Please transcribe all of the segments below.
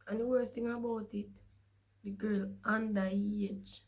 And the worst thing about it, the girl underage.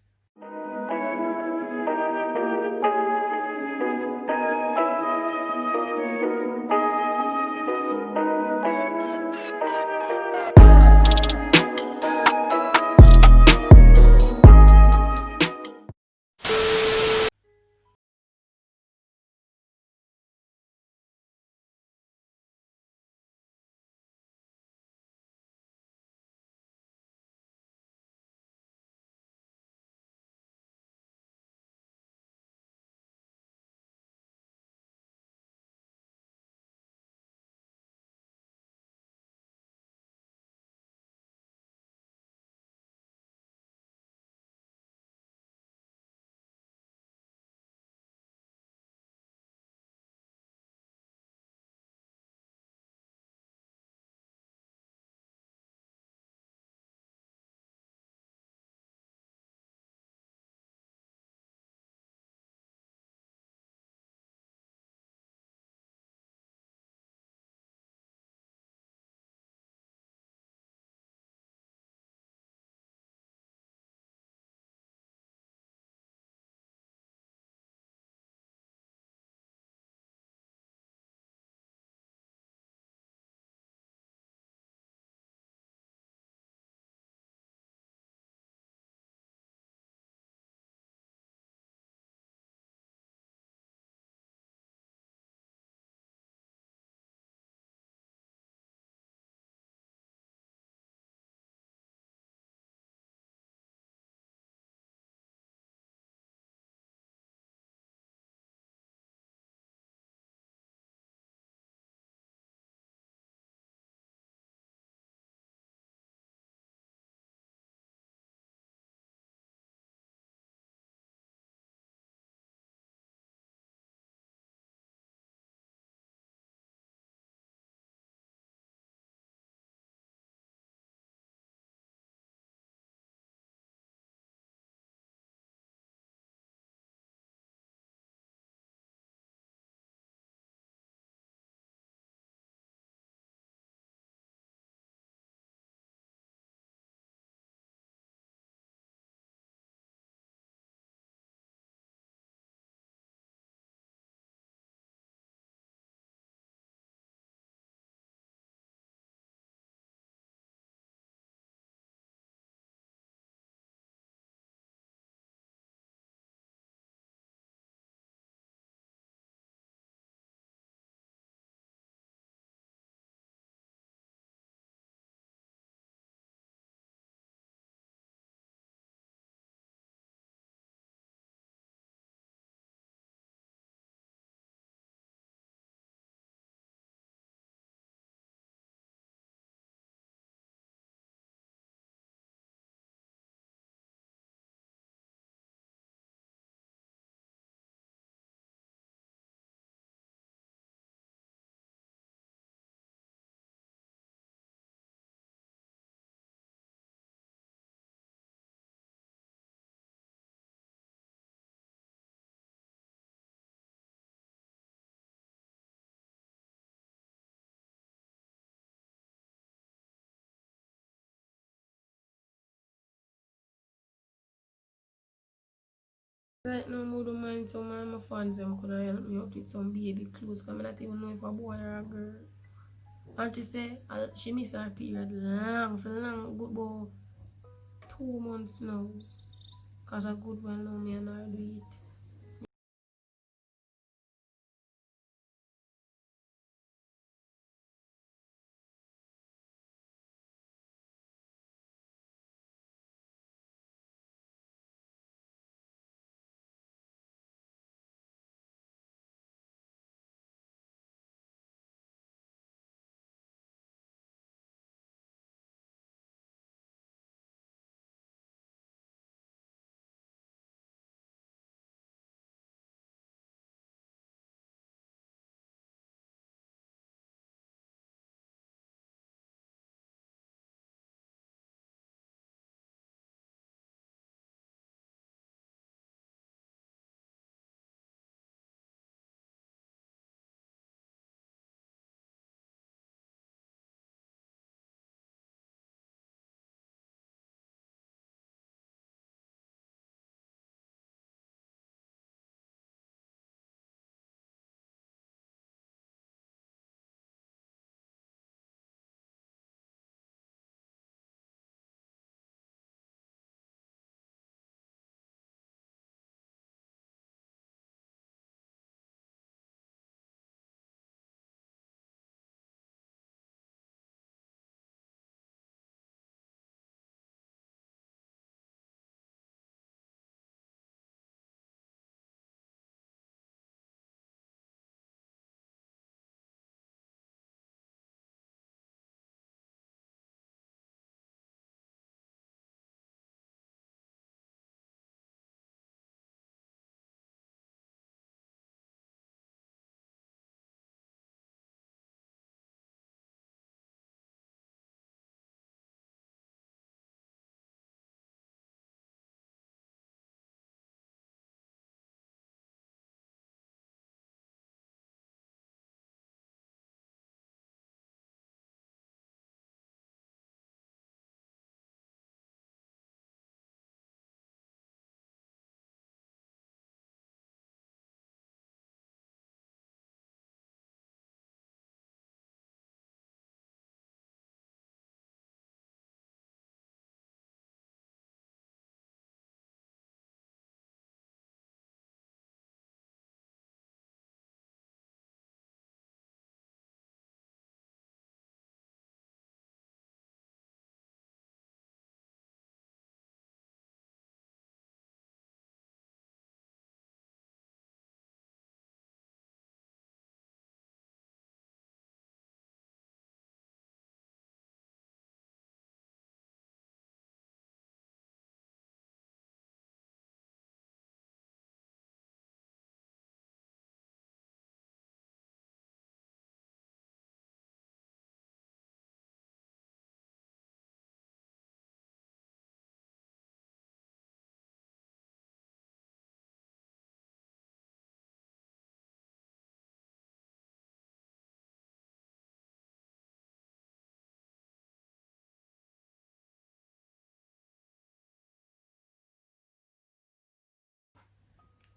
Right now, I don't mind some of my fans them could help me out with some baby clothes. Cause I not even know if a boy or a girl. And she say she miss her period long for long, good about 2 months now. Cause a good one now me and her do it.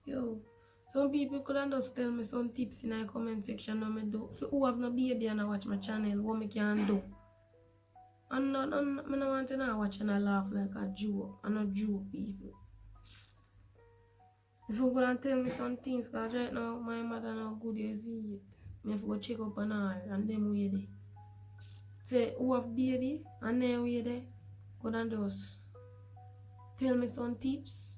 Yo, some people could have just tell me some tips in the comment section what me do. For who have no baby and I watch my channel, what me can do. And I don't want to watch and I laugh like a joke. I'm not joke people. If you could have tell me some things, because right now my mother not good as it. Me have to go check up on her and them way there. Say who have baby and then way there, could have just tell me some tips.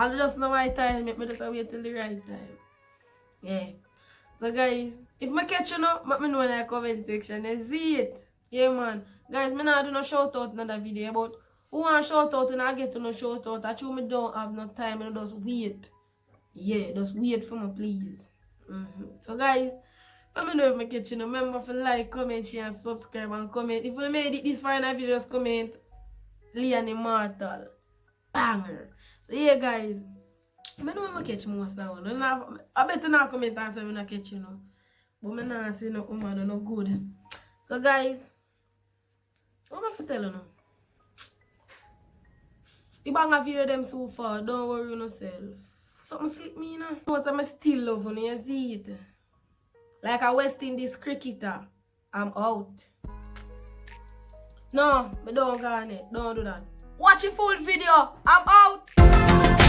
I just know my time, make me just wait till the right time. Yeah. So guys, if I catch you now, let me know in the comment section. You see it? Yeah man. Guys, me not do no shout out in another video, but who want shout out and I get to no shout out. I true me don't have no time and just wait. Yeah, just wait for me please. So guys, let me know if I catch you now. Remember to like, comment, share, and subscribe and comment. If you made it this far in the video, just comment Leon Immortal. Banger. So yeah guys. I know if I catch most of one. I better not comment and say I catch you know. But I not say no woman no good. So guys, what am I tell you now? If I have video them so far, don't worry yourself. Something sleep me you know. But I'm still loving you see it. Like a West Indies cricketer. I'm out. No, I don't go on it. Don't do that. Watch the full video. I'm out.